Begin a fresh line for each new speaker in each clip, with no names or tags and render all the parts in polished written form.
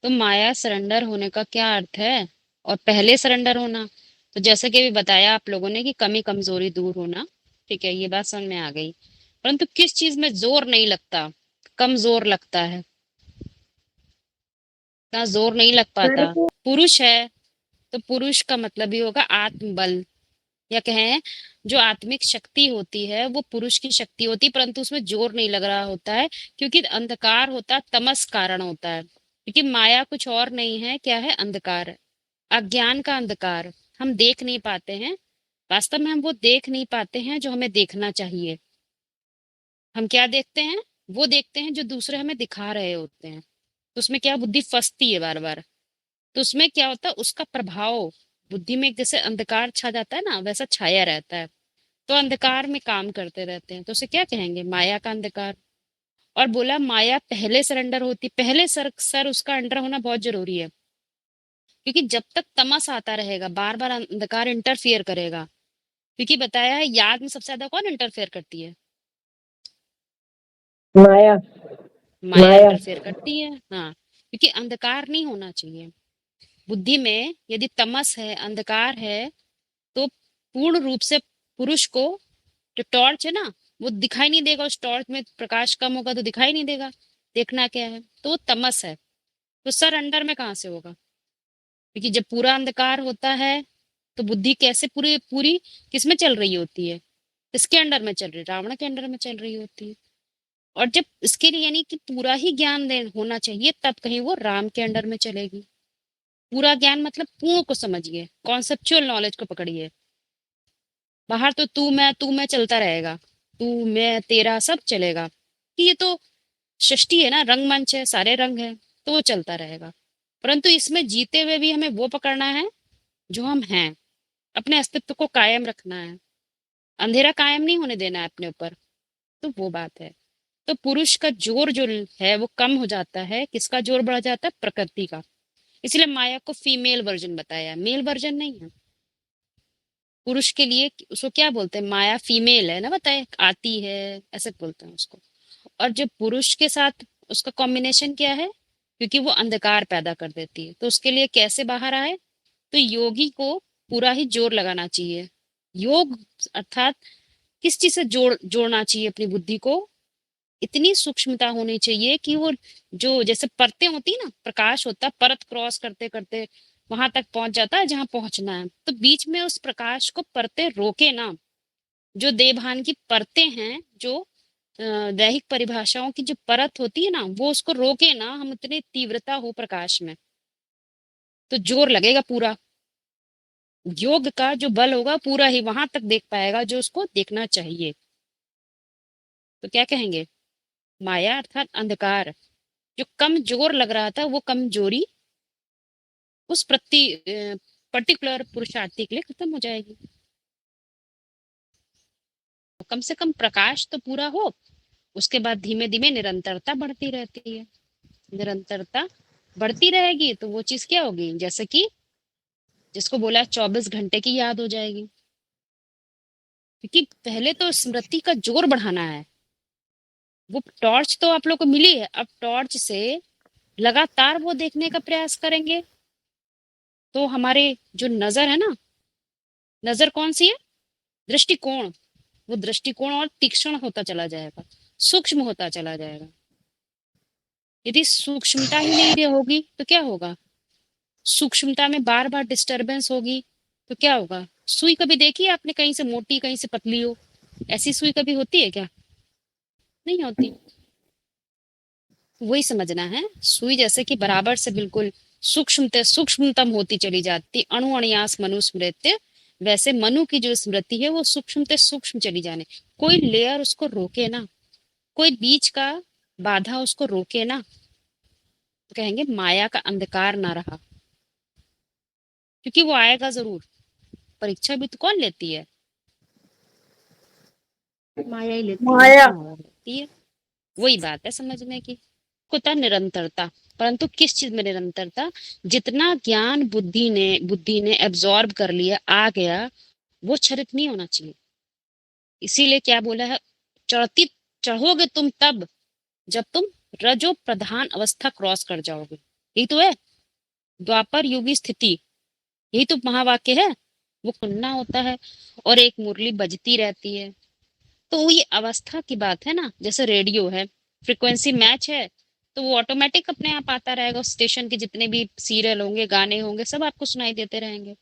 तो माया सरेंडर होने का क्या अर्थ है? और पहले सरेंडर होना, तो जैसे कि अभी बताया आप लोगों ने कि कमी कमजोरी दूर होना। ठीक है, ये बात समझ में आ गई। परंतु किस चीज में जोर नहीं लगता, कम जोर लगता है, ना जोर नहीं लग
मेरे
पाता?
को
पुरुष है, तो पुरुष का मतलब ही होगा आत्मबल, या कहें जो आत्मिक शक्ति होती है वो पुरुष की शक्ति होती है, परंतु उसमें जोर नहीं लग रहा होता है, क्योंकि अंधकार होता है, तमस कारण होता है। क्योंकि माया कुछ और नहीं है, क्या है? अंधकार, अज्ञान का अंधकार। हम देख नहीं पाते हैं, वास्तव में हम वो देख नहीं पाते हैं जो हमें देखना चाहिए। हम क्या देखते हैं? वो देखते हैं जो दूसरे हमें दिखा रहे होते हैं। तो उसमें क्या बुद्धि फंसती है बार बार। तो उसमें क्या होता है, उसका प्रभाव बुद्धि में, जैसे अंधकार छा जाता है ना, वैसा छाया रहता है। तो अंधकार में काम करते रहते हैं, तो उसे क्या कहेंगे? माया का अंधकार। और बोला माया पहले सरेंडर होती, पहले सर उसका अंडर होना बहुत जरूरी है। क्योंकि जब तक तमस आता रहेगा, बार बार अंधकार इंटरफियर करेगा। क्योंकि बताया है, याद में सबसे ज्यादा कौन इंटरफेयर करती है?
माया।
माया
माया।
इंटरफेयर करती है, हाँ। क्योंकि अंधकार नहीं होना चाहिए बुद्धि में। यदि तमस है, अंधकार है, तो पूर्ण रूप से पुरुष को, जो टॉर्च है ना, वो दिखाई नहीं देगा। उस टॉर्च में प्रकाश कम होगा तो दिखाई नहीं देगा। देखना क्या है? तो वो तमस है। तो सर अंडर में कहाँ से होगा? क्योंकि जब पूरा अंधकार होता है, तो बुद्धि कैसे पूरी पूरी किसमें चल रही होती है? किसके अंडर में चल रही है? रावण के अंडर में चल रही होती है। और जब इसके लिए यानी कि पूरा ही ज्ञान दे होना चाहिए, तब कहीं वो राम के अंडर में चलेगी। पूरा ज्ञान मतलब पूर्ण को समझिए, कॉन्सेप्चुअल नॉलेज को पकड़िए। बाहर तो तू मैं चलता रहेगा, तू मैं तेरा सब चलेगा, कि ये तो सृष्टि है ना, रंगमंच है, सारे रंग है, तो वो चलता रहेगा। परंतु इसमें जीते हुए भी हमें वो पकड़ना है जो हम हैं, अपने अस्तित्व को कायम रखना है, अंधेरा कायम नहीं होने देना है अपने ऊपर। तो वो बात है। तो पुरुष का जोर जो है वो कम हो जाता है, किसका जोर बढ़ जाता है? प्रकृति का। इसलिए माया को फीमेल वर्जन बताया, मेल वर्जन नहीं है। पुरुष के लिए उसको क्या बोलते हैं? माया फीमेल है ना, बताए आती है, ऐसे बोलते हैं उसको। और जब पुरुष के साथ उसका कॉम्बिनेशन क्या है? क्योंकि वो अंधकार पैदा कर देती है, तो उसके लिए कैसे बाहर आए? तो योगी को पूरा ही जोर लगाना चाहिए। योग अर्थात किस चीज से जोड़ना चाहिए अपनी बुद्धि को? इतनी सूक्ष्मता होनी चाहिए कि वो, जो जैसे परतें होती है ना, प्रकाश होता है, परत क्रॉस करते करते वहां तक पहुंच जाता है जहां पहुंचना है, तो बीच में उस प्रकाश को परतें रोके ना। जो देवभान की परतें हैं, जो दैहिक परिभाषाओं की जो परत होती है ना, वो उसको रोके ना, हम इतने तीव्रता हो प्रकाश में, तो जोर लगेगा पूरा। योग का जो बल होगा पूरा ही वहां तक देख पाएगा जो उसको देखना चाहिए। तो क्या कहेंगे? माया अर्थात अंधकार, जो कमजोर लग रहा था वो कमजोरी उस पर्टिकुलर पुरुषार्थी के लिए खत्म हो जाएगी। कम से कम प्रकाश तो पूरा हो। उसके बाद धीमे धीमे निरंतरता बढ़ती रहती है। निरंतरता बढ़ती रहेगी तो वो चीज क्या होगी? जैसे कि जिसको बोला 24 घंटे की याद हो जाएगी। क्योंकि पहले तो स्मृति का जोर बढ़ाना है। वो टॉर्च तो आप लोग को मिली है, अब टॉर्च से लगातार वो देखने का प्रयास करेंगे, तो हमारे जो नजर है ना, नजर कौन सी है? दृष्टिकोण। वो दृष्टिकोण और तीक्ष्ण होता चला जाएगा, सूक्ष्म होता चला जाएगा। यदि सूक्ष्मता ही नहीं होगी तो क्या होगा? सूक्ष्मता में बार बार डिस्टरबेंस होगी, तो क्या होगा? सुई कभी देखी है आपने? कहीं से मोटी कहीं से पतली हो, ऐसी सुई कभी होती है क्या? नहीं होती। वही समझना है, सुई जैसे कि बराबर से बिल्कुल सूक्ष्मतम होती चली जाती, अणु अणियास मनुस्मृत्य, वैसे मनु की जो स्मृति है वो सूक्ष्म सूक्ष्म चली जाने। कोई लेयर उसको रोके ना, कोई बीच का बाधा उसको रोके ना, तो कहेंगे माया का अंधकार ना रहा। क्योंकि वो आएगा जरूर। परीक्षा भी तो कौन लेती है? माया ही लेती है,
माया।
माया लेती है। वही बात है समझने की। होता निरंतरता, परंतु किस चीज में निरंतरता? जितना ज्ञान बुद्धि ने एब्जॉर्ब कर लिया, आ गया, वो क्षरित नहीं होना चाहिए। इसीलिए क्या बोला है? चढ़ती चढ़ोगे तुम तब जब तुम रजो प्रधान अवस्था क्रॉस कर जाओगे। यही तो है द्वापर युगी स्थिति, यही तो महावाक्य है। वो सुनना होता है और एक मुरली बजती रहती है। तो ये अवस्था की बात है ना, जैसे रेडियो है, फ्रिक्वेंसी मैच है तो वो ऑटोमेटिक अपने आप आता रहेगा, उस स्टेशन के जितने भी सीरियल होंगे, गाने होंगे, सब आपको सुनाई देते रहेंगे।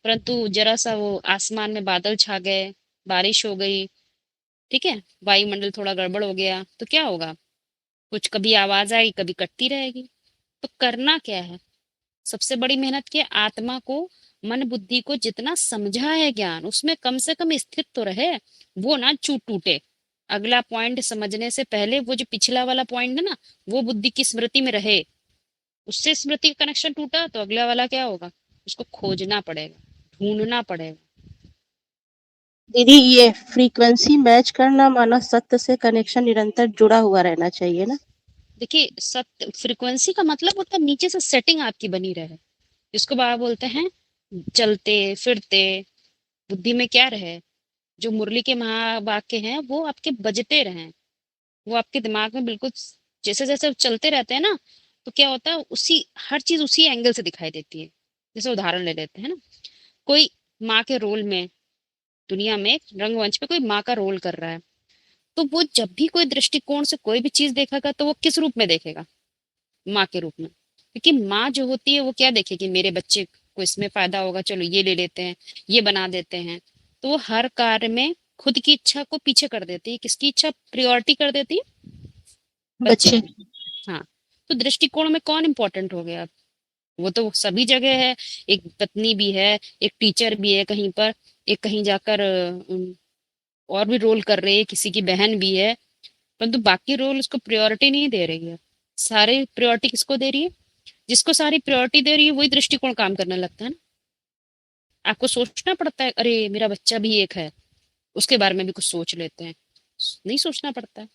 परंतु जरा सा वो आसमान में बादल छा गए, बारिश हो गई, ठीक है, वायुमंडल थोड़ा गड़बड़ हो गया तो क्या होगा? कुछ कभी आवाज आएगी, कभी कटती रहेगी। तो करना क्या है? सबसे बड़ी मेहनत क्या है? आत्मा को, मन बुद्धि को जितना समझा है ज्ञान, उसमें कम से कम स्थित तो रहे, वो ना टूटे। अगला पॉइंट समझने से पहले वो जो पिछला वाला पॉइंट है ना, वो बुद्धि की स्मृति में रहे। उससे स्मृति का कनेक्शन टूटा तो अगला वाला क्या होगा? उसको खोजना पड़ेगा, ढूंढना पड़ेगा।
दीदी ये फ्रीक्वेंसी मैच करना माना सत्य से कनेक्शन निरंतर जुड़ा हुआ रहना चाहिए ना।
देखिए, सत्य फ्रीक्वेंसी का मतलब होता है नीचे से सेटिंग आपकी बनी रहे, जिसको बाबा बोलते हैं चलते फिरते बुद्धि में क्या रहे, जो मुरली के महावाक्य हैं वो आपके बजते रहें, वो आपके दिमाग में बिल्कुल जैसे जैसे चलते रहते हैं ना, तो क्या होता है, उसी हर चीज उसी एंगल से दिखाई देती है। जैसे उदाहरण ले लेते हैं ना, कोई माँ के रोल में, दुनिया में रंगमंच पे कोई माँ का रोल कर रहा है, तो वो जब भी कोई दृष्टिकोण से कोई भी चीज देखेगा तो वो किस रूप में देखेगा? माँ के रूप में। क्योंकि माँ जो होती है वो क्या देखेगी, मेरे बच्चे को इसमें फायदा होगा, चलो ये ले लेते हैं, ये बना देते हैं। तो वो हर कार्य में खुद की इच्छा को पीछे कर देती है। किसकी इच्छा प्रायोरिटी कर देती है? बच्चे
बच्चे।
की। हाँ। तो दृष्टिकोण में कौन इंपॉर्टेंट हो गया? वो तो सभी जगह है। एक पत्नी भी है, एक टीचर भी है कहीं पर, एक कहीं जाकर और भी रोल कर रही है, किसी की बहन भी है। परंतु बाकी रोल उसको प्रायोरिटी नहीं दे रही है। सारे प्रायोरिटी किसको दे रही है? जिसको सारी प्रायोरिटी दे रही है वही दृष्टिकोण काम करने लगता है ना। आपको सोचना पड़ता है, अरे मेरा बच्चा भी एक है, उसके बारे में भी कुछ सोच लेते हैं। नहीं सोचना पड़ता है।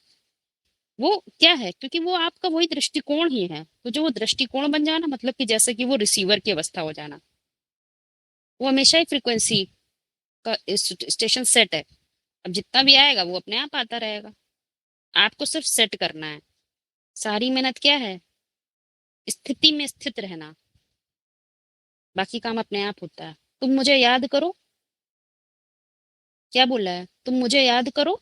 वो क्या है, क्योंकि वो आपका वही दृष्टिकोण ही है। तो जो वो दृष्टिकोण बन जाना, मतलब कि जैसे कि वो रिसीवर की अवस्था हो जाना, वो हमेशा ही फ्रिक्वेंसी का स्टेशन सेट है। अब जितना भी आएगा वो अपने आप आता रहेगा, आपको सिर्फ सेट करना है। सारी मेहनत क्या है? स्थिति में स्थित रहना, बाकी काम अपने आप होता है। तुम मुझे याद करो, क्या बोला है? तुम मुझे याद करो,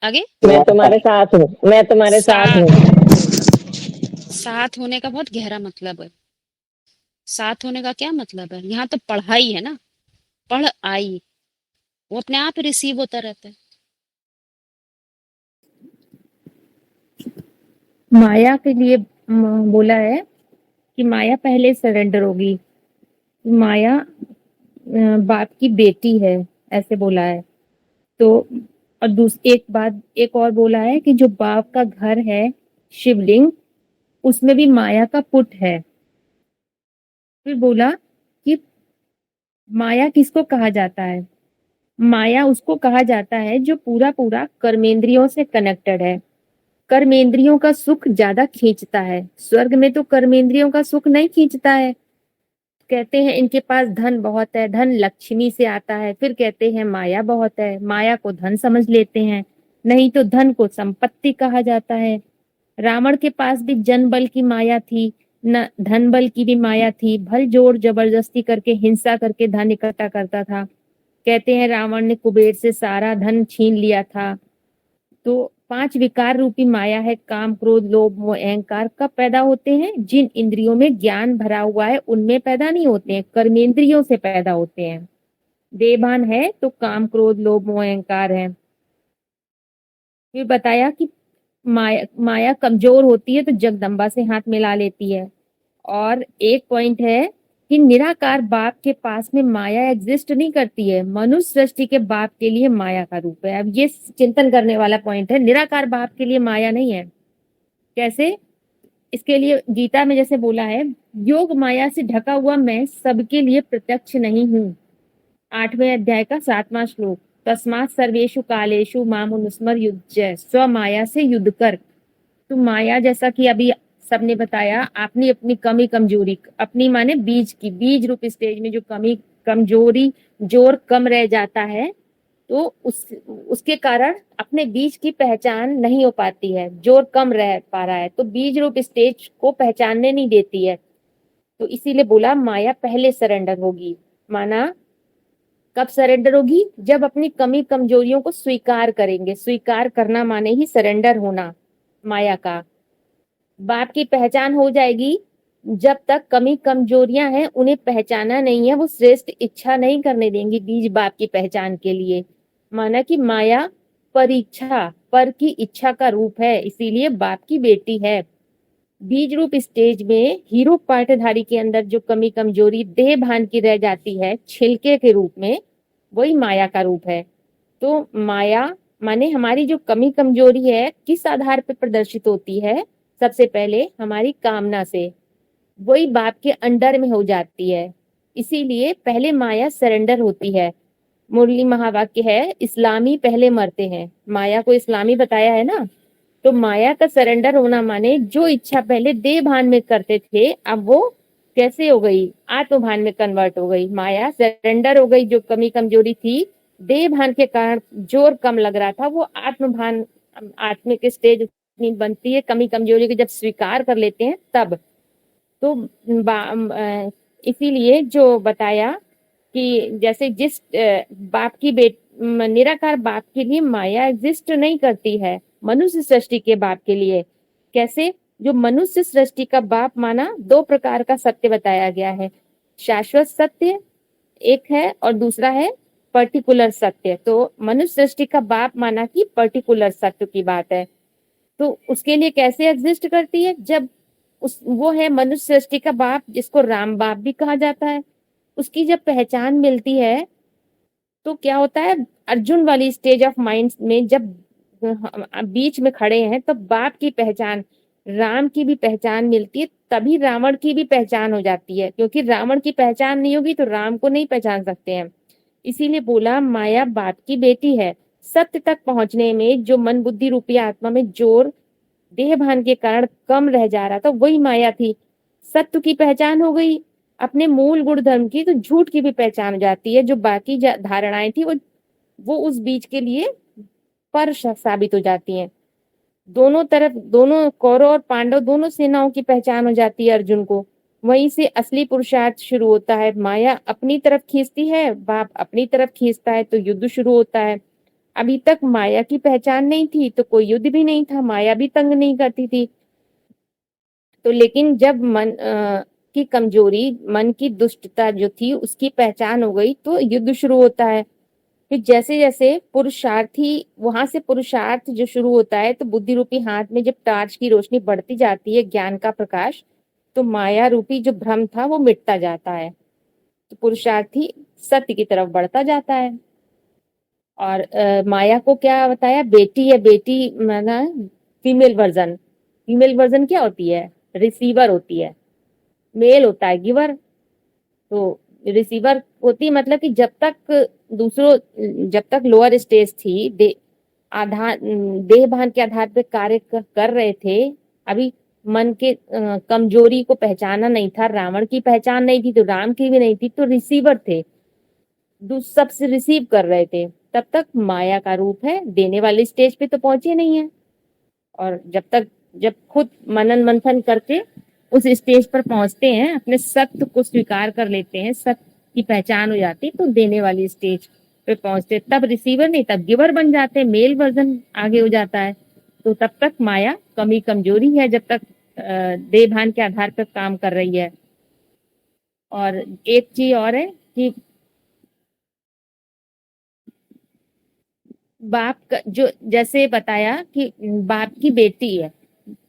आगे
मैं तुम्हारे साथ हूँ, मैं तुम्हारे साथ
साथ
हूँ।
साथ होने का बहुत गहरा मतलब है। साथ होने का क्या मतलब है? यहाँ तो पढ़ाई है ना, पढ़ आई, वो अपने आप रिसीव होता रहता है।
माया के लिए बोला है कि माया पहले सरेंडर होगी। माया बाप की बेटी है, ऐसे बोला है। तो और एक बात एक और बोला है कि जो बाप का घर है शिवलिंग, उसमें भी माया का पुट है। फिर बोला कि माया किसको कहा जाता है? माया उसको कहा जाता है जो पूरा पूरा कर्मेंद्रियों से कनेक्टेड है। कर्मेंद्रियों का सुख ज्यादा खींचता है। स्वर्ग में तो कर्मेंद्रियों का सुख नहीं खींचता है। कहते हैं इनके पास धन बहुत है, धन लक्ष्मी से आता है। फिर कहते हैं माया बहुत है, माया को धन समझ लेते हैं। नहीं तो धन को संपत्ति कहा जाता है। रावण के पास भी जन बल की माया थी, न धन बल की भी माया थी। भल जोर जबरदस्ती करके, हिंसा करके धन इकट्ठा करता था। कहते हैं रावण ने कुबेर से सारा धन छीन लिया था। तो 5 विकार रूपी माया है, काम क्रोध लोभ मोह अहंकार। कब पैदा होते हैं? जिन इंद्रियों में ज्ञान भरा हुआ है उनमें पैदा नहीं होते हैं, कर्मेंद्रियों से पैदा होते हैं। देहभान है तो काम क्रोध लोभ मोह अहंकार है। फिर बताया कि माया कमजोर होती है तो जगदम्बा से हाथ मिला लेती है। और एक पॉइंट है कि निराकार बाप के पास में माया एग्जिस्ट नहीं करती है। मनुष्य सृष्टि के बाप के लिए माया का रूप है। अब ये चिंतन करने वाला पॉइंट है। निराकार बाप के लिए माया नहीं है। कैसे? इसके लिए गीता में जैसे बोला है, योग माया से ढका हुआ मैं सबके लिए प्रत्यक्ष नहीं हूँ। 8वें अध्याय का 7वां श्लोक, तस्मात् सर्वेषु कालेषु मामुनुस्मर युज्य, स्व माया से युद्ध कर। तो माया, जैसा कि अभी सबने बताया, अपनी अपनी कमी कमजोरी, अपनी माने बीज की, बीज रूप स्टेज में जो कमी कमजोरी, जोर कम रह जाता है, तो उसके कारण अपने बीज की पहचान नहीं हो पाती है। जोर कम रह पा रहा है तो बीज रूप स्टेज को पहचानने नहीं देती है। तो इसीलिए बोला माया पहले सरेंडर होगी। माना कब सरेंडर होगी? जब अपनी कमी कमजोरियों को स्वीकार करेंगे। स्वीकार करना माने ही सरेंडर होना माया का। बाप की पहचान हो जाएगी जब तक कमी कमजोरियां हैं उन्हें पहचाना नहीं है, वो श्रेष्ठ इच्छा नहीं करने देंगी बीज बाप की पहचान के लिए। माना कि माया परीक्षा पर की इच्छा का रूप है, इसीलिए बाप की बेटी है। बीज रूप स्टेज में हीरो पाठधारी के अंदर जो कमी कमजोरी देह भान की रह जाती है छिलके के रूप में, वही माया का रूप है। तो माया माने हमारी जो कमी कमजोरी है किस आधार पर प्रदर्शित होती है? सबसे पहले हमारी कामना से, वही बाप के अंडर में हो जाती है। इसीलिए पहले माया सरेंडर होती है। मुरली महावाक्य है, इस्लामी पहले मरते हैं। माया को इस्लामी बताया है ना। तो माया का सरेंडर होना माने जो इच्छा पहले देह भान में करते थे, अब वो कैसे हो गई? आत्म भान में कन्वर्ट हो गई। माया सरेंडर हो गई। जो कमी कमजोरी थी देह भान के कारण जोर कम लग रहा था, वो आत्म भान आत्मिक स्टेज बनती है। कमी कमजोरी को जब स्वीकार कर लेते हैं तब। तो इसीलिए जो बताया कि जैसे जिस बाप की निराकार बाप के लिए माया एग्जिस्ट नहीं करती है, मनुष्य सृष्टि के बाप के लिए। कैसे? जो मनुष्य सृष्टि का बाप माना दो प्रकार का सत्य बताया गया है। शाश्वत सत्य एक है और दूसरा है पर्टिकुलर सत्य। तो मनुष्य सृष्टि का बाप माना कि पर्टिकुलर सत्य की बात है। तो उसके लिए कैसे एग्जिस्ट करती है? जब वो है मनुष्य सृष्टि का बाप, जिसको राम बाप भी कहा जाता है। उसकी जब पहचान मिलती है तो क्या होता है? अर्जुन वाली स्टेज ऑफ माइंड में जब बीच में खड़े हैं तो बाप की पहचान, राम की भी पहचान मिलती है, तभी रावण की भी पहचान हो जाती है। क्योंकि रावण की पहचान नहीं होगी तो राम को नहीं पहचान सकते हैं। इसीलिए बोला माया बाप की बेटी है। सत्य तक पहुंचने में जो मन बुद्धि रूपी आत्मा में जोर देह भान के कारण कम रह जा रहा था, वही माया थी। सत्य की पहचान हो गई अपने मूल गुण धर्म की, तो झूठ की भी पहचान हो जाती है। जो बाकी धारणाएं थी वो उस बीज के लिए पर साबित हो जाती हैं। दोनों तरफ, दोनों कौरव और पांडव दोनों सेनाओं की पहचान हो जाती है अर्जुन को। वहीं से असली पुरुषार्थ शुरू होता है। माया अपनी तरफ खींचती है, बाप अपनी तरफ खींचता है, तो युद्ध शुरू होता है। अभी तक माया की पहचान नहीं थी तो कोई युद्ध भी नहीं था, माया भी तंग नहीं करती थी। तो लेकिन जब मन की कमजोरी, मन की दुष्टता जो थी उसकी पहचान हो गई तो युद्ध शुरू होता है। फिर जैसे जैसे पुरुषार्थी, वहां से पुरुषार्थ जो शुरू होता है तो बुद्धि रूपी हाथ में जब टार्च की रोशनी बढ़ती जाती है, ज्ञान का प्रकाश, तो माया रूपी जो भ्रम था वो मिटता जाता है। तो पुरुषार्थी सत्य की तरफ बढ़ता जाता है। और माया को क्या बताया? बेटी है। बेटी माना फीमेल वर्जन। फीमेल वर्जन क्या होती है? रिसीवर होती है। मेल होता है गिवर। तो रिसीवर होती मतलब कि जब तक लोअर स्टेज थी, देह भान के आधार पर कार्य कर रहे थे, अभी मन के कमजोरी को पहचाना नहीं था। रावण की पहचान नहीं थी तो राम की भी नहीं थी, तो रिसीवर थे, सबसे रिसीव कर रहे थे। तब तक माया का रूप है। देने वाली स्टेज पे तो पहुंचे नहीं है। और जब खुद मनन मंथन करके उस स्टेज पर पहुंचते हैं, अपने सत्य को स्वीकार कर लेते हैं, सत्य की पहचान हो जाती है, तो देने वाली स्टेज पे पहुंचते, तब रिसीवर नहीं, तब गिवर बन जाते हैं। मेल वर्जन आगे हो जाता है। तो तब तक माया कमी कमजोरी है, जब तक देह भान के आधार पर काम कर रही है। और एक चीज और है कि बाप का जो जैसे बताया कि बाप की बेटी है,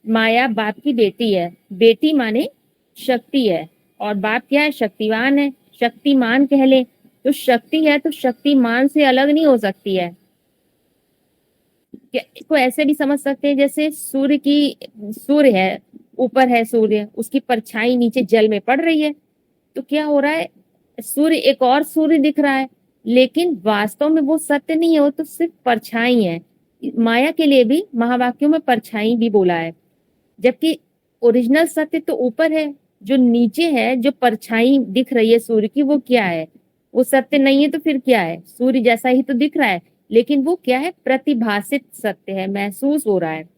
माया बाप की बेटी है। बेटी माने शक्ति है और बाप क्या है? शक्तिवान है, शक्तिमान कह ले। तो शक्ति है तो शक्तिमान से अलग नहीं हो सकती है। इसको ऐसे भी समझ सकते हैं जैसे सूर्य है, ऊपर है सूर्य, उसकी परछाई नीचे जल में पड़ रही है। तो क्या हो रहा है? सूर्य, एक और सूर्य दिख रहा है, लेकिन वास्तव में वो सत्य नहीं है, वो तो सिर्फ परछाई है। माया के लिए भी महावाक्यों में परछाई भी बोला है, जबकि ओरिजिनल सत्य तो ऊपर है। जो नीचे है, जो परछाई दिख रही है सूर्य की, वो क्या है? वो सत्य नहीं है तो फिर क्या है? सूर्य जैसा ही तो दिख रहा है, लेकिन वो क्या है? प्रतिभासित सत्य है, महसूस हो रहा है,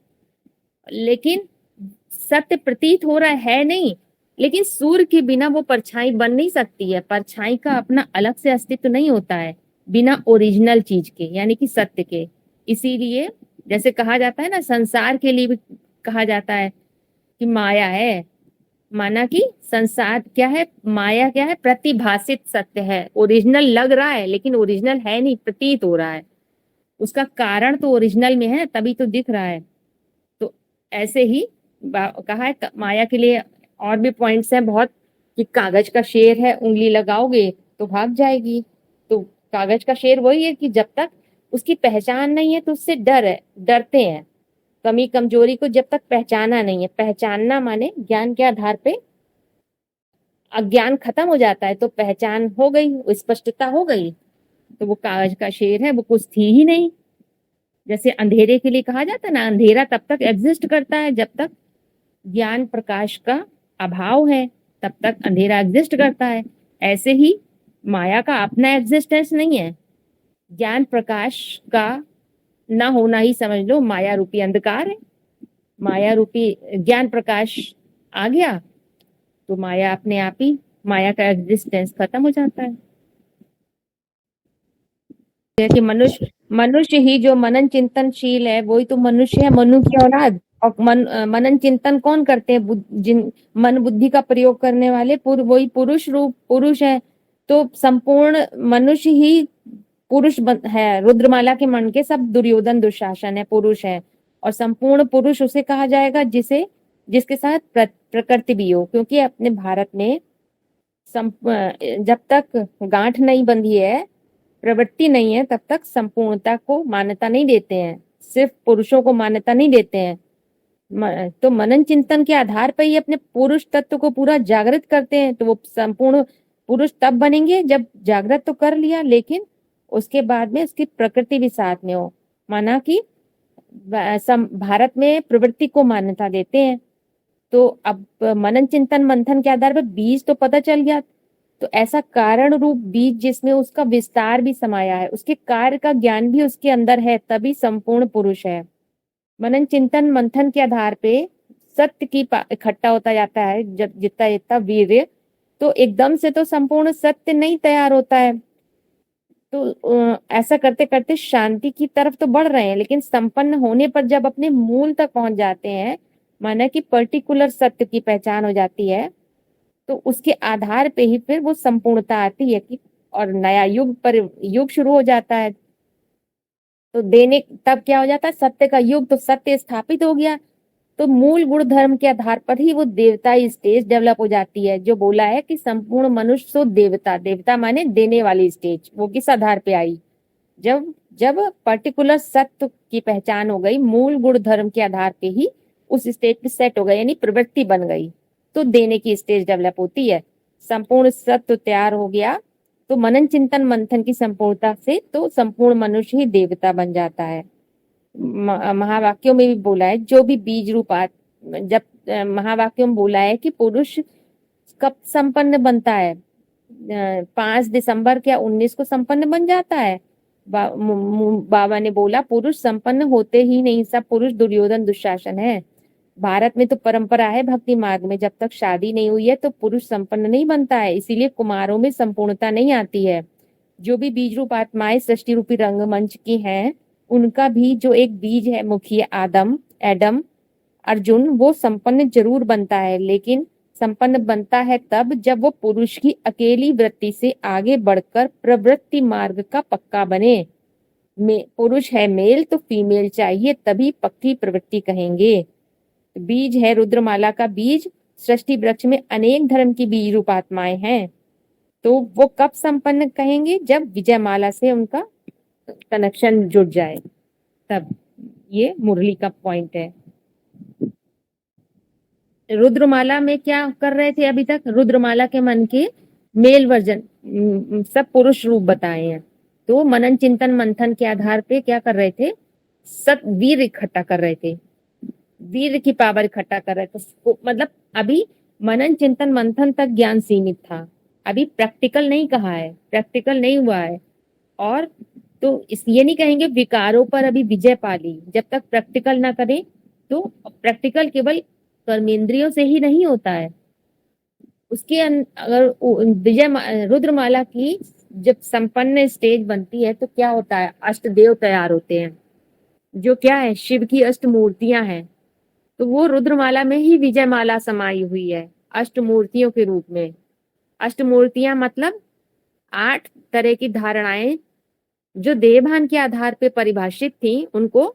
लेकिन सत्य प्रतीत हो रहा है नहीं। लेकिन सूर्य के बिना वो परछाई बन नहीं सकती है। परछाई का अपना अलग से अस्तित्व नहीं होता है बिना ओरिजिनल चीज के, यानी कि सत्य के। इसीलिए जैसे कहा जाता है ना, संसार के लिए भी कहा जाता है कि माया है, माना कि संसार क्या है, माया क्या है, प्रतिभासित सत्य है। ओरिजिनल लग रहा है लेकिन ओरिजिनल है नहीं, प्रतीत हो रहा है। उसका कारण तो ओरिजिनल में है, तभी तो दिख रहा है। तो ऐसे ही कहा है माया के लिए और भी पॉइंट्स हैं बहुत, कि कागज का शेर है, उंगली लगाओगे तो भाग जाएगी। तो कागज का शेर वही है कि जब तक उसकी पहचान नहीं है तो उससे डर है, डरते हैं। कमी कमजोरी को जब तक पहचाना नहीं है, पहचानना माने ज्ञान के आधार पे अज्ञान खत्म हो जाता है, तो पहचान हो गई, स्पष्टता हो गई, तो वो कागज का शेर है, वो कुछ थी ही नहीं। जैसे अंधेरे के लिए कहा जाता है ना, अंधेरा तब तक एग्जिस्ट करता है जब तक ज्ञान प्रकाश का अभाव है, तब तक अंधेरा एग्जिस्ट करता है। ऐसे ही माया का अपना एग्जिस्टेंस नहीं है, ज्ञान प्रकाश का ना होना ही समझ लो माया रूपी अंधकार है। माया रूपी ज्ञान प्रकाश आ गया तो माया अपने आप ही, माया का एग्जिस्टेंस खत्म हो जाता है। जैसे मनुष्य मनुष्य ही जो मनन चिंतनशील है वही तो मनुष्य है, मनु की औलाद। और मनन चिंतन कौन करते हैं? जिन मन बुद्धि का प्रयोग करने वाले वही पुरुष रूप पुरुष है। तो संपूर्ण मनुष्य ही पुरुष है। रुद्रमाला के मन के सब दुर्योधन दुशासन है, पुरुष है। और संपूर्ण पुरुष उसे कहा जाएगा जिसके साथ प्रकृति भी हो, क्योंकि अपने भारत में जब तक गांठ नहीं बंधी है, प्रवृत्ति नहीं है, तब तक संपूर्णता को मान्यता नहीं देते हैं, सिर्फ पुरुषों को मान्यता नहीं देते हैं। तो मनन चिंतन के आधार पर ही अपने पुरुष तत्व को पूरा जागृत करते हैं। तो वो संपूर्ण पुरुष तब बनेंगे जब जागृत तो कर लिया, लेकिन उसके बाद में उसकी प्रकृति भी साथ में हो। माना कि भारत में प्रवृत्ति को मान्यता देते हैं। तो अब मनन चिंतन मंथन के आधार पर बीज तो पता चल गया, तो ऐसा कारण रूप बीज जिसमें उसका विस्तार भी समाया है, उसके कार्य का ज्ञान भी उसके अंदर है, तभी संपूर्ण पुरुष है। मनन चिंतन मंथन के आधार पे सत्य की इकट्ठा होता जाता है, जब जितना जितना वीर्य, तो एकदम से तो संपूर्ण सत्य नहीं तैयार होता है। तो ऐसा करते करते शांति की तरफ तो बढ़ रहे हैं, लेकिन संपन्न होने पर जब अपने मूल तक पहुंच जाते हैं, माना कि पर्टिकुलर सत्य की पहचान हो जाती है, तो उसके आधार पे ही फिर वो संपूर्णता आती है कि और नया युग शुरू हो जाता है। तो देने तब क्या हो जाता है, सत्य का युग, तो सत्य स्थापित हो गया, तो मूल गुण धर्म के आधार पर ही वो देवता स्टेज डेवलप हो जाती है। जो बोला है कि संपूर्ण मनुष्य तो देवता, देवता माने देने वाली स्टेज, वो किस आधार पे आई? जब पर्टिकुलर सत्य की पहचान हो गई, मूल गुण धर्म के आधार पे ही उस स्टेज पे सेट हो गई, यानी प्रवृत्ति बन गई, तो देने की स्टेज डेवलप होती है। संपूर्ण सत्य तैयार हो गया तो मनन चिंतन मंथन की संपूर्णता से तो संपूर्ण मनुष्य ही देवता बन जाता है। महावाक्यों में भी बोला है, जो भी बीज रूप जब महावाक्यों में बोला है कि पुरुष कब संपन्न बनता है, 5 दिसंबर क्या 19 को संपन्न बन जाता है। बाबा ने बोला पुरुष संपन्न होते ही नहीं, सब पुरुष दुर्योधन दुशासन है। भारत में तो परंपरा है भक्ति मार्ग में, जब तक शादी नहीं हुई है तो पुरुष संपन्न नहीं बनता है, इसीलिए कुमारों में संपूर्णता नहीं आती है। जो भी बीज रूप आत्माएं सृष्टि रूपी रंगमंच की हैं, उनका भी जो एक बीज है मुखिया एडम अर्जुन, वो संपन्न जरूर बनता है, लेकिन संपन्न बनता है तब जब वो पुरुष की अकेली वृत्ति से आगे बढ़कर प्रवृत्ति मार्ग का पक्का बने। पुरुष है मेल तो फीमेल चाहिए, तभी पक्की प्रवृत्ति कहेंगे। बीज है रुद्रमाला का बीज, सृष्टि वृक्ष में अनेक धर्म की बीज रूप आत्माएं हैं, तो वो कब संपन्न कहेंगे? जब विजय माला से उनका कनेक्शन जुड़ जाए, तब। ये मुरली का पॉइंट है। रुद्रमाला में क्या कर रहे थे अभी तक? रुद्रमाला के मन के मेल वर्जन सब पुरुष रूप बताए हैं, तो मनन चिंतन मंथन के आधार पे क्या कर रहे थे? वीर इकट्ठा कर रहे थे, वीर की पावर इकट्ठा कर रहे थे। मतलब अभी मनन चिंतन मंथन तक ज्ञान सीमित था, अभी प्रैक्टिकल नहीं कहा है, प्रैक्टिकल नहीं हुआ है। और तो ये नहीं कहेंगे विकारों पर अभी विजय पा ली, जब तक प्रैक्टिकल ना करें। तो प्रैक्टिकल केवल कर्मेंद्रियों से ही नहीं होता है, उसके अगर रुद्रमाला की जब संपन्न स्टेज बनती है तो क्या होता है, अष्टदेव तैयार होते हैं, जो क्या है, शिव की अष्ट मूर्तियां हैं। तो वो रुद्रमाला में ही विजय माला समाई हुई है, अष्ट मूर्तियों के रूप में। अष्ट मूर्तियां मतलब 8 तरह की धारणाएं जो देहभान के आधार पे परिभाषित थी, उनको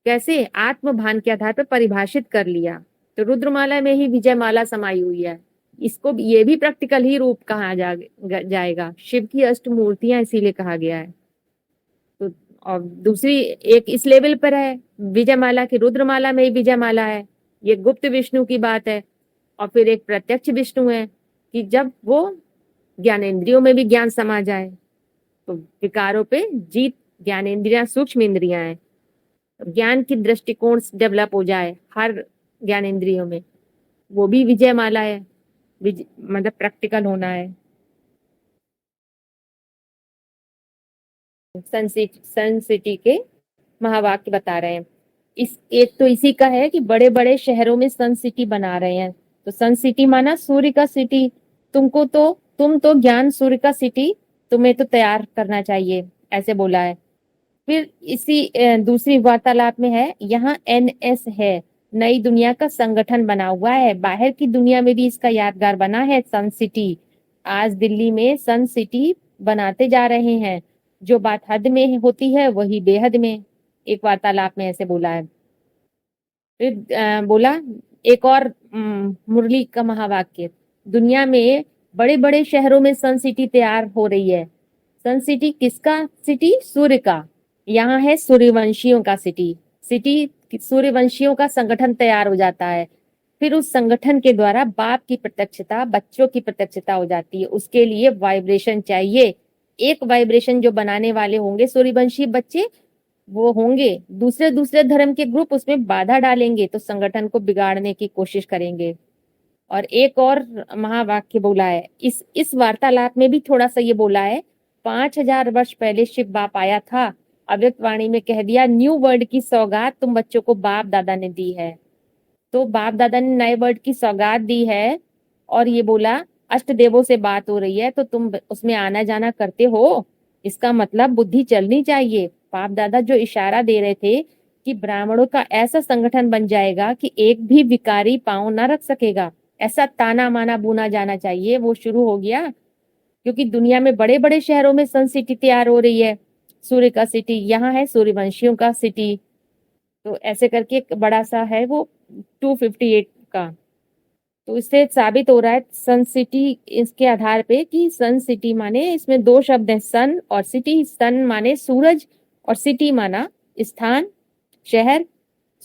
कैसे आत्मभान के आधार पे परिभाषित कर लिया। तो रुद्रमाला में ही विजय माला समाई हुई है। इसको ये भी प्रैक्टिकल ही रूप कहा जाएगा, शिव की अष्ट मूर्तियां इसीलिए कहा गया है। तो और दूसरी एक इस लेवल पर है विजय माला की, रुद्रमाला में ही विजय माला है, ये गुप्त विष्णु की बात है। और फिर एक प्रत्यक्ष विष्णु है कि जब वो ज्ञानेंद्रियों में भी ज्ञान समा जाए तो विकारों पे जीत, ज्ञानेंद्रियां सूक्ष्म इंद्रियां हैं, ज्ञान की दृष्टिकोण डेवलप हो जाए हर ज्ञानेंद्रियों में, वो भी विजय माला है। मतलब प्रैक्टिकल होना है। सन सिटी के महावाक्य बता रहे हैं। इस एक तो इसी का है कि बड़े बड़े शहरों में सन सिटी बना रहे हैं। तो सन सिटी माना सूर्य का सिटी। तुम तो ज्ञान सूर्य का सिटी तुम्हें तो तैयार करना चाहिए, ऐसे बोला है। फिर इसी दूसरी वार्तालाप में है, यहाँ NS है, नई दुनिया का संगठन बना हुआ है। बाहर की दुनिया में भी इसका यादगार बना है सन सिटी। आज दिल्ली में सन सिटी बनाते जा रहे हैं। जो बात हद में होती है वही बेहद में, एक वार्तालाप में ऐसे बोला है। फिर बोला एक और मुरली का महावाक्य, दुनिया में बड़े बड़े शहरों में सन सिटी तैयार हो रही है। सन सिटी किसका सिटी? सूर्य का। यहाँ है सूर्यवंशियों का सिटी सूर्यवंशियों का संगठन तैयार हो जाता है। फिर उस संगठन के द्वारा बाप की प्रत्यक्षता, बच्चों की प्रत्यक्षता हो जाती है। उसके लिए वाइब्रेशन चाहिए। एक वाइब्रेशन जो बनाने वाले होंगे सूर्यवंशी बच्चे, वो होंगे। दूसरे धर्म के ग्रुप उसमें बाधा डालेंगे तो संगठन को बिगाड़ने की कोशिश करेंगे। और एक और महावाक्य बोला है इस वार्तालाप में भी थोड़ा सा ये बोला है, 5000 वर्ष पहले शिव बाप आया था, अव्यक्त वाणी में कह दिया, न्यू वर्ड की सौगात तुम बच्चों को बाप दादा ने दी है। तो बाप दादा ने नए वर्ड की सौगात दी है और ये बोला अष्ट देवों से बात हो रही है तो तुम उसमें आना जाना करते हो, इसका मतलब बुद्धि चलनी चाहिए। बाप दादा जो इशारा दे रहे थे कि ब्राह्मणों का ऐसा संगठन बन जाएगा कि एक भी विकारी पांव न रख सकेगा, ऐसा ताना माना बुना जाना चाहिए, वो शुरू हो गया। क्योंकि दुनिया में बड़े बड़े शहरों में सन सिटी तैयार हो रही है, सूर्य का सिटी, यहाँ है सूर्यवंशियों का सिटी। तो ऐसे करके एक बड़ा सा है वो 258 का। तो इससे साबित हो रहा है सन सिटी, इसके आधार पे कि सन सिटी माने, इसमें 2 शब्द हैं, सन और सिटी। सन माने सूरज और सिटी माना स्थान, शहर।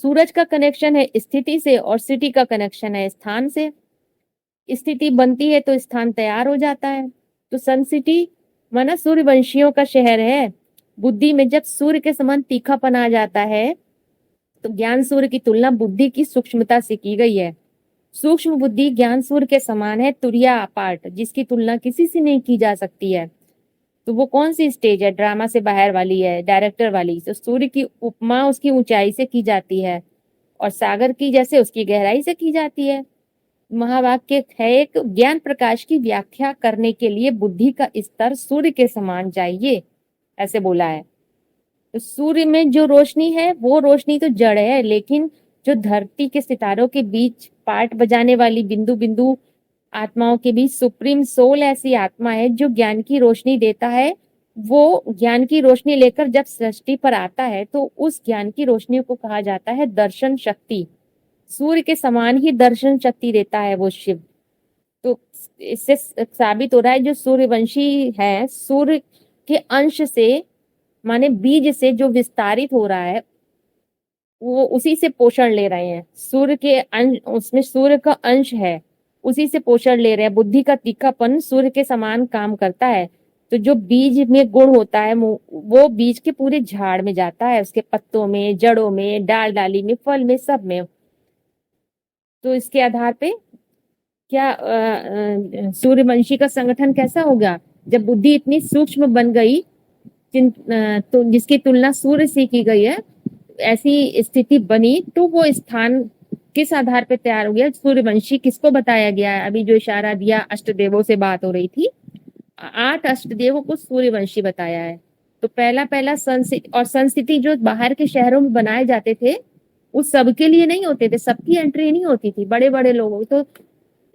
सूरज का कनेक्शन है स्थिति से और सिटी का कनेक्शन है स्थान से। स्थिति बनती है तो स्थान तैयार हो जाता है। तो सन सिटी माना सूर्यवंशियों का शहर है। बुद्धि में जब सूर्य के समान तीखापन आ जाता है तो ज्ञान सूर्य की तुलना बुद्धि की सूक्ष्मता से की गई है। सूक्ष्म बुद्धि ज्ञान सूर्य के समान है, तुरिया अपार्ट, जिसकी तुलना किसी से नहीं की जा सकती है। तो वो कौन सी स्टेज है? ड्रामा से बाहर वाली है, डायरेक्टर वाली। तो सूर्य की उपमा उसकी ऊंचाई से की जाती है और सागर की जैसे उसकी गहराई से की जाती है। महावाक्य है एक, ज्ञान प्रकाश की व्याख्या करने के लिए बुद्धि का स्तर सूर्य के समान चाहिए, ऐसे बोला है। तो सूर्य में जो रोशनी है वो रोशनी तो जड़ है, लेकिन जो धरती के सितारों के बीच पार्ट बजाने वाली बिंदु बिंदु आत्माओं के बीच सुप्रीम सोल ऐसी आत्मा है जो ज्ञान की रोशनी देता है। वो ज्ञान की रोशनी लेकर जब सृष्टि पर आता है तो उस ज्ञान की रोशनी को कहा जाता है दर्शन शक्ति। सूर्य के समान ही दर्शन शक्ति देता है वो शिव। तो इससे साबित हो रहा है जो सूर्यवंशी है, सूर्य के अंश से माने बीज से जो विस्तारित हो रहा है वो उसी से पोषण ले रहे हैं। सूर्य के अंश, उसमें सूर्य का अंश है, उसी से पोषण ले रहे हैं। बुद्धि का तीखापन सूर्य के समान काम करता है। तो जो बीज में गुण होता है वो बीज के पूरे झाड़ में जाता है, उसके पत्तों में, जड़ों में, डाल डाली में, फल में, सब में। तो इसके आधार पे क्या सूर्यवंशी का संगठन कैसा होगा? जब बुद्धि इतनी सूक्ष्म बन गई तो जिसकी तुलना सूर्य से की गई है, ऐसी स्थिति बनी तो वो स्थान किस आधार पे तैयार हो गया? सूर्यवंशी किसको बताया गया है? अभी जो इशारा दिया अष्टदेवों से बात हो रही थी, 8 अष्टदेवों को सूर्यवंशी बताया है। तो पहला पहला सन सिटी जो बाहर के शहरों में बनाए जाते थे, उस सबके लिए नहीं होते थे, सबकी एंट्री नहीं होती थी, बड़े बड़े लोग। तो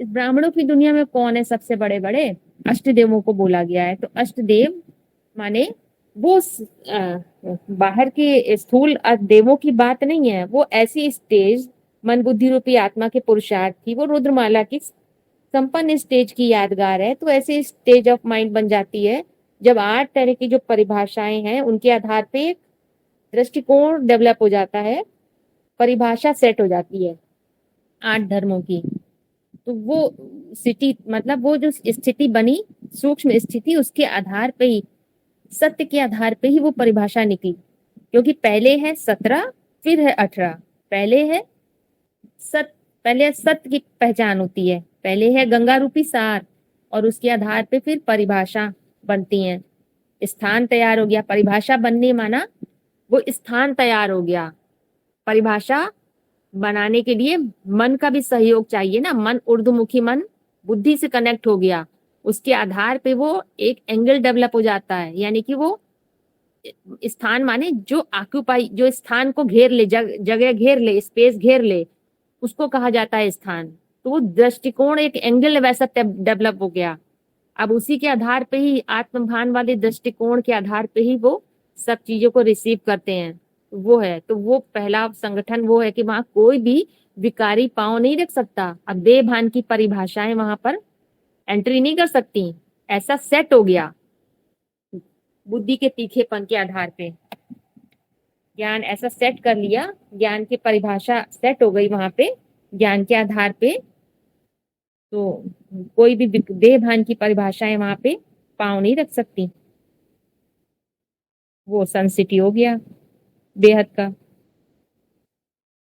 इस ब्राह्मणों की दुनिया में कौन है सबसे बड़े बड़े? अष्टदेवों को बोला गया है। तो अष्टदेव माने वो बाहर के स्थूल देवों की बात नहीं है, वो ऐसी स्टेज मन बुद्धि रूपी आत्मा के पुरुषार्थ की, वो रुद्रमाला की संपन्न स्टेज की यादगार है। तो ऐसे स्टेज ऑफ माइंड बन जाती है जब 8 तरह की जो परिभाषाएं हैं उनके आधार पे एक दृष्टिकोण डेवलप हो जाता है, परिभाषा सेट हो जाती है 8 धर्मों की। तो वो सिटी मतलब वो जो स्थिति बनी, सूक्ष्म स्थिति, उसके आधार पे ही, सत्य के आधार पे ही वो परिभाषा निकली। क्योंकि पहले है 17, फिर है 18। पहले सत्य की पहचान होती है, पहले है गंगा रूपी सार, और उसके आधार पे फिर परिभाषा बनती है। स्थान तैयार हो गया, परिभाषा बनने माना वो स्थान तैयार हो गया। परिभाषा बनाने के लिए मन का भी सहयोग चाहिए ना, मन ऊर्ध्वमुखी मन बुद्धि से कनेक्ट हो गया, उसके आधार पे वो एक एंगल डेवलप हो जाता है। यानी कि वो स्थान माने जो ऑक्यूपाई, जो स्थान को घेर ले, जगह घेर ले, स्पेस घेर ले, उसको कहा जाता है स्थान। तो वो दृष्टिकोण एक एंगल वैसा डेवलप हो गया। अब उसी के आधार पे ही, आत्मभान वाले दृष्टिकोण के आधार पे ही वो सब चीजों को रिसीव करते हैं। वो है, तो वो पहला संगठन वो है कि वहां कोई भी विकारी पांव नहीं रख सकता। अब देह भान की परिभाषाएं वहां पर एंट्री नहीं कर सकती, ऐसा सेट हो गया बुद्धि के तीखेपन के आधार पे। ज्ञान ऐसा सेट कर लिया, ज्ञान की परिभाषा सेट हो गई वहां पे, ज्ञान के आधार पे। तो कोई भी देह भान की परिभाषाएं वहां पे पांव नहीं रख सकती। वो सन सिटी हो गया बेहद का।